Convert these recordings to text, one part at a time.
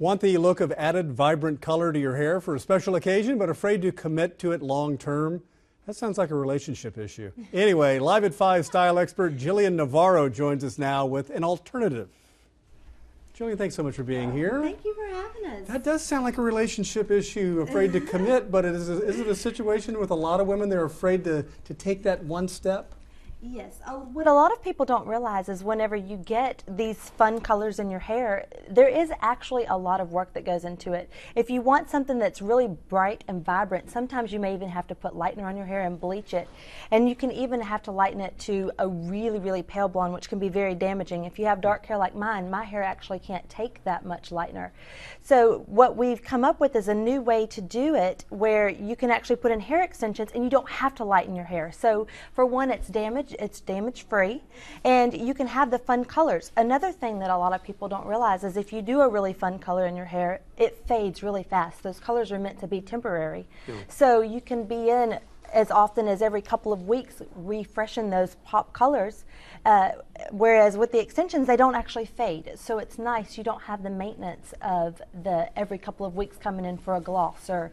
Want the look of added vibrant color to your hair for a special occasion, but afraid to commit to it long term? That sounds like a relationship issue. Anyway, Live at 5 style expert Jillian Navarro joins us now with an alternative. Jillian, thanks so much for being here. Thank you for having us. That does sound like a relationship issue, afraid to commit, but is it a situation with a lot of women they're afraid to take that one step? Yes. What a lot of people don't realize is whenever you get these fun colors in your hair, there is actually a lot of work that goes into it. If you want something that's really bright and vibrant, sometimes you may even have to put lightener on your hair and bleach it. And you can even have to lighten it to a really, really pale blonde, which can be very damaging. If you have dark hair like mine, my hair actually can't take that much lightener. So what we've come up with is a new way to do it where you can actually put in hair extensions and you don't have to lighten your hair. So for one, it's damage free, and you can have the fun colors. Another thing that a lot of people don't realize is if you do a really fun color in your hair, it fades really fast. Those colors are meant to be temporary. So you can be in as often as every couple of weeks refreshing those pop colors, whereas with the extensions they don't actually fade. So it's nice, you don't have the maintenance of the every couple of weeks coming in for a gloss or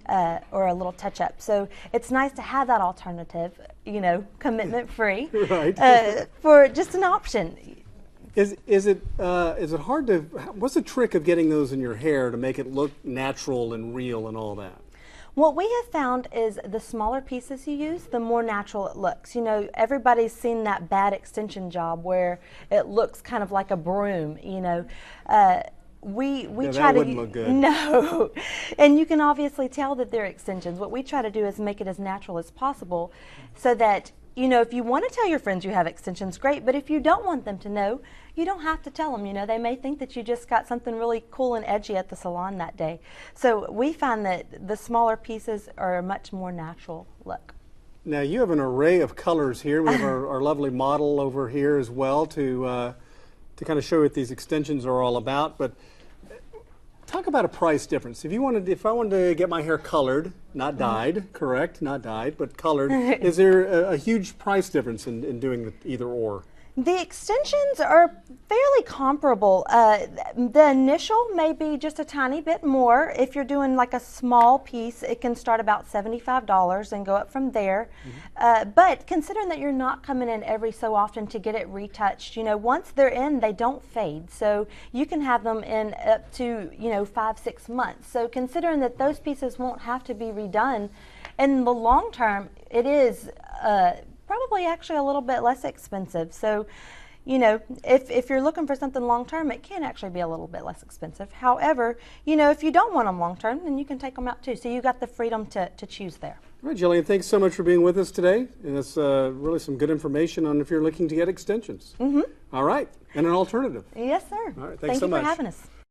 a little touch-up. So it's nice to have that alternative, you know, commitment-free, right. For just an option. Is it hard to? What's the trick of getting those in your hair to make it look natural and real and all that? What we have found is the smaller pieces you use, the more natural it looks. You know, everybody's seen that bad extension job where it looks kind of like a broom, you know. We try to look good. No, and you can obviously tell that they're extensions. What we try to do is make it as natural as possible, so that, you know, if you want to tell your friends you have extensions, great. But if you don't want them to know, you don't have to tell them. You know, they may think that you just got something really cool and edgy at the salon that day. So we find that the smaller pieces are a much more natural look. Now you have an array of colors here. We have our lovely model over here as well to kind of show you what these extensions are all about. But talk about a price difference. If I wanted to get my hair colored, not dyed, correct? Not dyed, but colored. Is there a huge price difference in doing either or? The extensions are fairly comparable. The initial may be just a tiny bit more. If you're doing like a small piece, it can start about $75 and go up from there. But considering that you're not coming in every so often to get it retouched, you know, once they're in, they don't fade. So you can have them in up to, you know, 5-6 months. So considering that those pieces won't have to be redone, in the long term, it is probably actually a little bit less expensive. So, you know, if you're looking for something long term, it can actually be a little bit less expensive. However, you know, if you don't want them long term, then you can take them out too. So you got the freedom to choose there. All right, Jillian, thanks so much for being with us today. And that's really some good information on if you're looking to get extensions. All right, and an alternative. Yes, sir. All right, thanks Thank so you much. for having us.